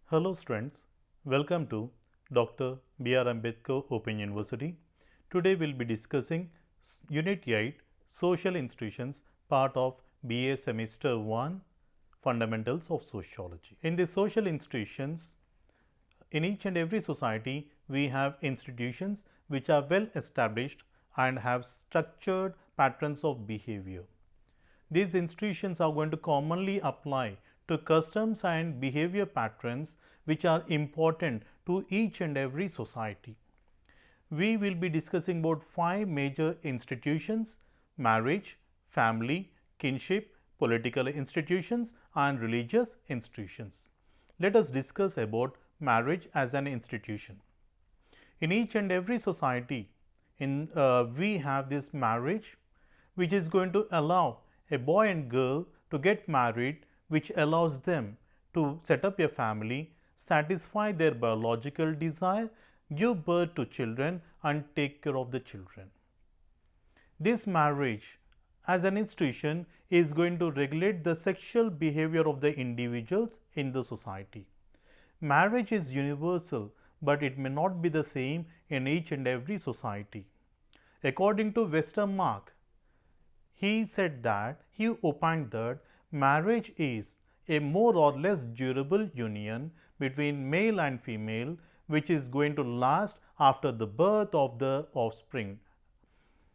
Hello students, welcome to Dr. B.R. Ambedkar Open University. Today we will be discussing Unit 8 Social Institutions part of BA Semester 1 Fundamentals of Sociology. In the social institutions, in each and every society we have institutions which are well established and have structured patterns of behavior. These institutions are going to commonly apply to customs and behavior patterns which are important to each and every society. We will be discussing about 5 major institutions: marriage, family, kinship, political institutions and religious institutions. Let us discuss about marriage as an institution. In each and every society, we have this marriage which is going to allow a boy and girl to get married, which allows them to set up a family, satisfy their biological desire, give birth to children and take care of the children. This marriage as an institution is going to regulate the sexual behavior of the individuals in the society. Marriage is universal, but it may not be the same in each and every society. According to Westermarck, he opined that marriage is a more or less durable union between male and female which is going to last after the birth of the offspring.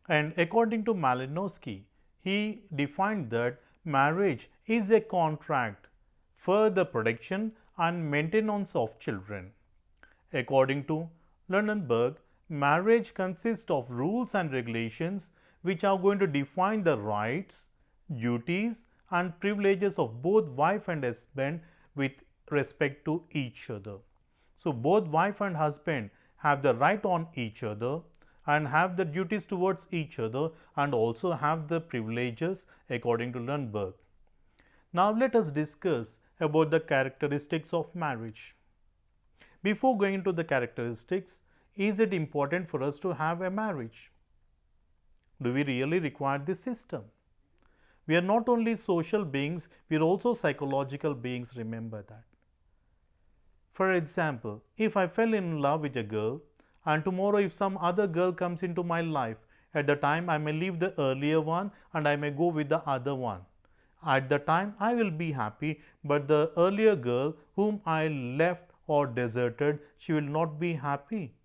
And according to Malinowski, he defined that marriage is a contract for the protection and maintenance of children. According to Lunenburg, marriage consists of rules and regulations which are going to define the rights, duties and privileges of both wife and husband with respect to each other. So, both wife and husband have the right on each other and have the duties towards each other and also have the privileges according to Lunenburg. Now, let us discuss about the characteristics of marriage. Before going into the characteristics, is it important for us to have a marriage? Do we really require this system? We are not only social beings, we are also psychological beings, remember that. For example, if I fell in love with a girl and tomorrow if some other girl comes into my life, at the time I may leave the earlier one and I may go with the other one. At the time I will be happy, but the earlier girl whom I left or deserted, she will not be happy.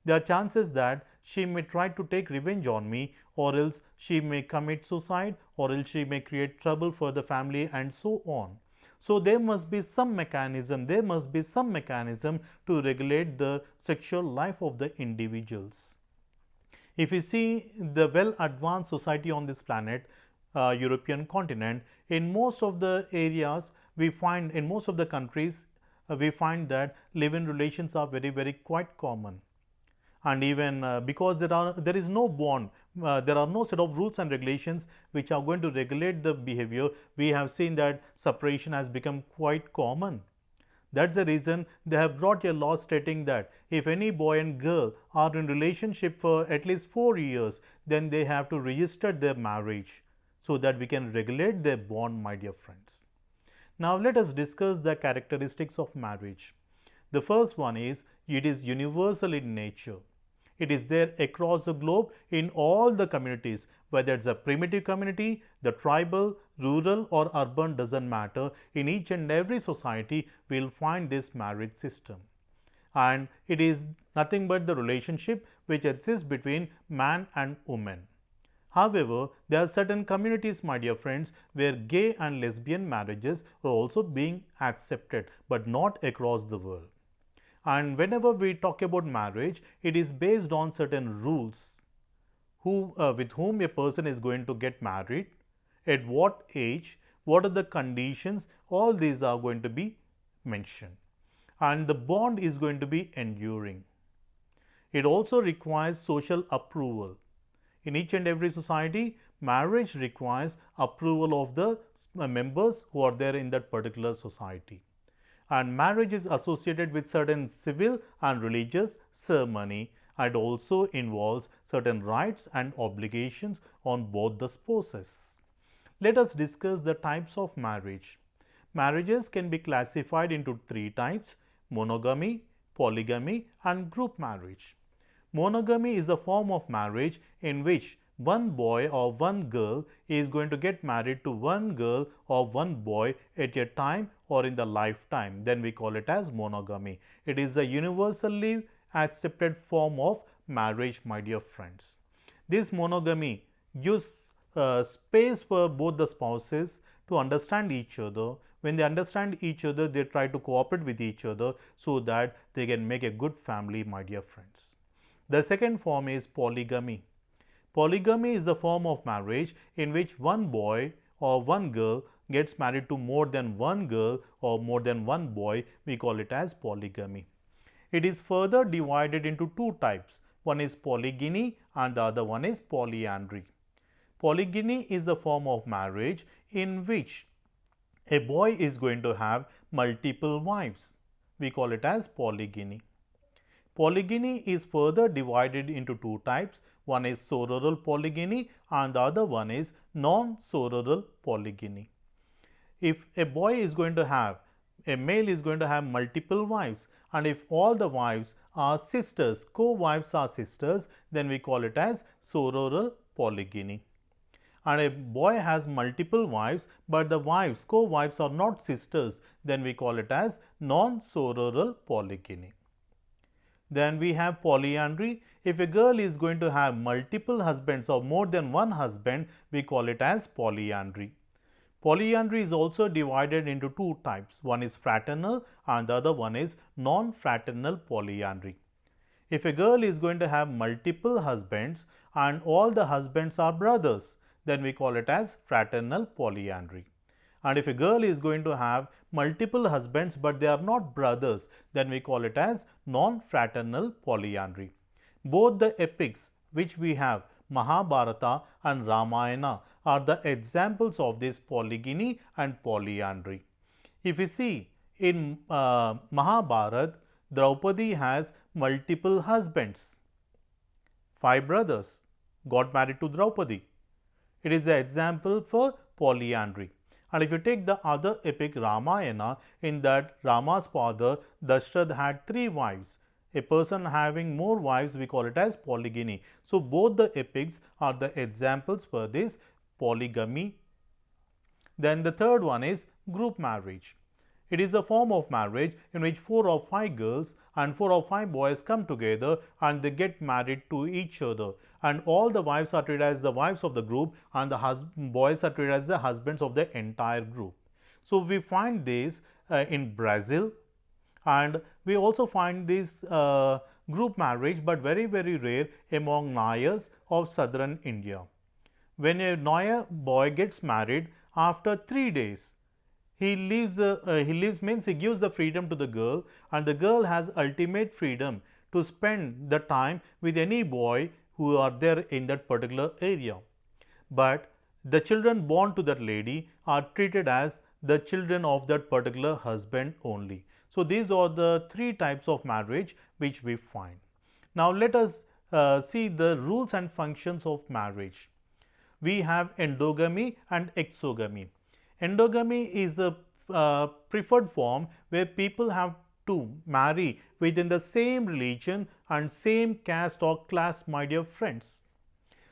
There are chances that she may try to take revenge on me, or else she may commit suicide, or else she may create trouble for the family and so on. So, there must be some mechanism to regulate the sexual life of the individuals. If you see the well advanced society on this planet, European continent, in most of the areas we find, in most of the countries, we find that live-in relations are very quite common. And even because there is no bond, there are no set of rules and regulations which are going to regulate the behavior, we have seen that separation has become quite common. That's the reason they have brought a law stating that if any boy and girl are in relationship for at least 4 years, then they have to register their marriage so that we can regulate their bond, my dear friends. Now, let us discuss the characteristics of marriage. The first one is it is universal in nature. It is there across the globe in all the communities, whether it's a primitive community, the tribal, rural or urban, doesn't matter. In each and every society, we will find this marriage system. And it is nothing but the relationship which exists between man and woman. However, there are certain communities, my dear friends, where gay and lesbian marriages are also being accepted, but not across the world. And whenever we talk about marriage, it is based on certain rules. With whom a person is going to get married, at what age, what are the conditions, all these are going to be mentioned. And the bond is going to be enduring. It also requires social approval. In each and every society, marriage requires approval of the members who are there in that particular society. And marriage is associated with certain civil and religious ceremony and also involves certain rights and obligations on both the spouses. Let us discuss the types of marriage. Marriages can be classified into 3 types: monogamy, polygamy and group marriage. Monogamy is a form of marriage in which one boy or one girl is going to get married to one girl or one boy at a time or in the lifetime. Then we call it as monogamy. It is a universally accepted form of marriage, my dear friends. This monogamy gives space for both the spouses to understand each other. When they understand each other, they try to cooperate with each other so that they can make a good family, my dear friends. The second form is polygamy. Polygamy is the form of marriage in which one boy or one girl gets married to more than one girl or more than one boy. We call it as polygamy. It is further divided into two types. One is polygyny and the other one is polyandry. Polygyny is the form of marriage in which a boy is going to have multiple wives. We call it as polygyny. Polygyny is further divided into two types. One is sororal polygyny and the other one is non-sororal polygyny. If a boy is going to have, a male is going to have multiple wives, and if all the wives are sisters, co-wives are sisters, then we call it as sororal polygyny. And a boy has multiple wives, but the wives, co-wives are not sisters, then we call it as non-sororal polygyny. Then we have polyandry. If a girl is going to have multiple husbands or more than one husband, we call it as polyandry. Polyandry is also divided into two types. One is fraternal and the other one is non-fraternal polyandry. If a girl is going to have multiple husbands and all the husbands are brothers, then we call it as fraternal polyandry. And if a girl is going to have multiple husbands but they are not brothers, then we call it as non-fraternal polyandry. Both the epics which we have, Mahabharata and Ramayana, are the examples of this polygyny and polyandry. If you see in Mahabharata, Draupadi has multiple husbands. 5 brothers got married to Draupadi. It is an example for polyandry. And if you take the other epic Ramayana, in that Rama's father Dashrath had 3 wives. A person having more wives, we call it as polygyny. So both the epics are the examples for this polygamy. Then the third one is group marriage. It is a form of marriage in which 4 or 5 girls and 4 or 5 boys come together and they get married to each other, and all the wives are treated as the wives of the group and the boys are treated as the husbands of the entire group. So we find this in Brazil, and we also find this group marriage, but very rare among Nayars of southern India. When a Nayar boy gets married, after 3 days, he gives the freedom to the girl, and the girl has ultimate freedom to spend the time with any boy who are there in that particular area. But the children born to that lady are treated as the children of that particular husband only. So these are the 3 types of marriage which we find. Now let us see the rules and functions of marriage. We have endogamy and exogamy. Endogamy is the preferred form where people have to marry within the same religion and same caste or class, my dear friends,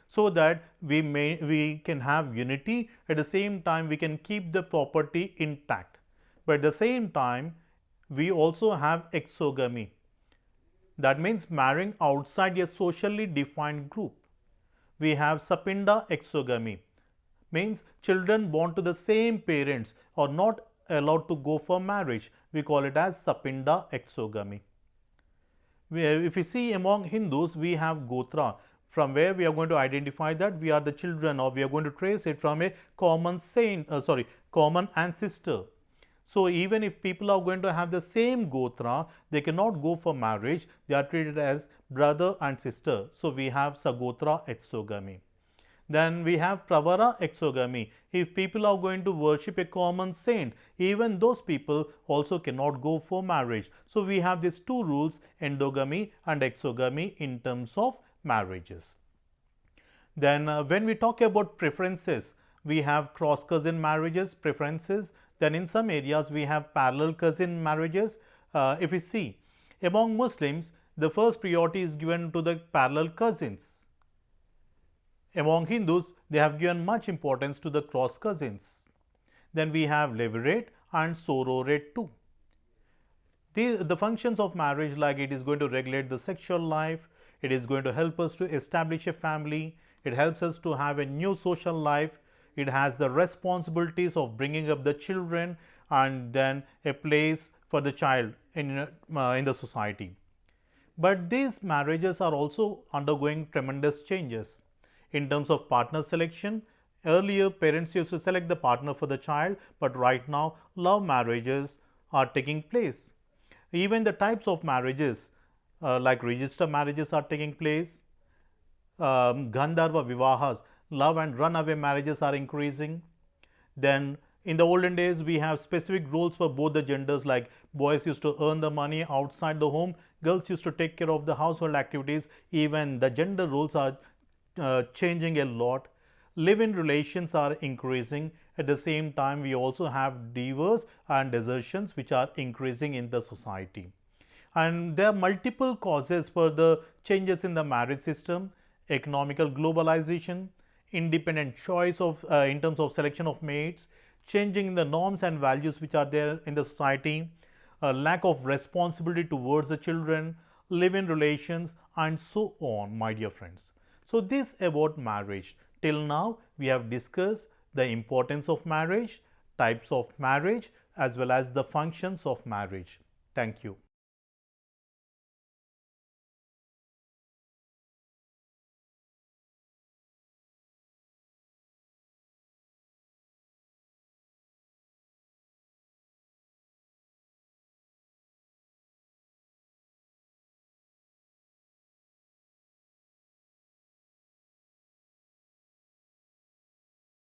so that we can have unity. At the same time, we can keep the property intact. But at the same time, we also have exogamy. That means marrying outside a socially defined group. We have sapinda exogamy. Means children born to the same parents are not allowed to go for marriage. We call it as sapinda exogamy. If we see among Hindus, we have gotra, from where we are going to identify that we are the children, or we are going to trace it from a common ancestor. So even if people are going to have the same gotra, they cannot go for marriage. They are treated as brother and sister. So we have sagotra exogamy. Then we have pravara exogamy. If people are going to worship a common saint, even those people also cannot go for marriage. So we have these 2 rules, endogamy and exogamy, in terms of marriages. Then when we talk about preferences, we have cross cousin marriages, preferences. Then in some areas we have parallel cousin marriages. if we see, among Muslims, the first priority is given to the parallel cousins. Among Hindus, they have given much importance to the cross cousins. Then we have levirate and sororate too. The functions of marriage, like it is going to regulate the sexual life, it is going to help us to establish a family, it helps us to have a new social life, it has the responsibilities of bringing up the children and then a place for the child in the society. But these marriages are also undergoing tremendous changes. In terms of partner selection, earlier parents used to select the partner for the child, but right now love marriages are taking place. Even the types of marriages like register marriages are taking place. Gandharva Vivahas, love and runaway marriages are increasing. Then in the olden days, we have specific roles for both the genders, like boys used to earn the money outside the home, girls used to take care of the household activities. Even the gender roles are changing a lot. Live-in relations are increasing. At the same time, we also have divorce and desertions which are increasing in the society. And there are multiple causes for the changes in the marriage system: economical globalization, independent choice of in terms of selection of mates, changing in the norms and values which are there in the society, lack of responsibility towards the children, live-in relations, and so on, my dear friends. So this about marriage. Till now, we have discussed the importance of marriage, types of marriage, as well as the functions of marriage. Thank you.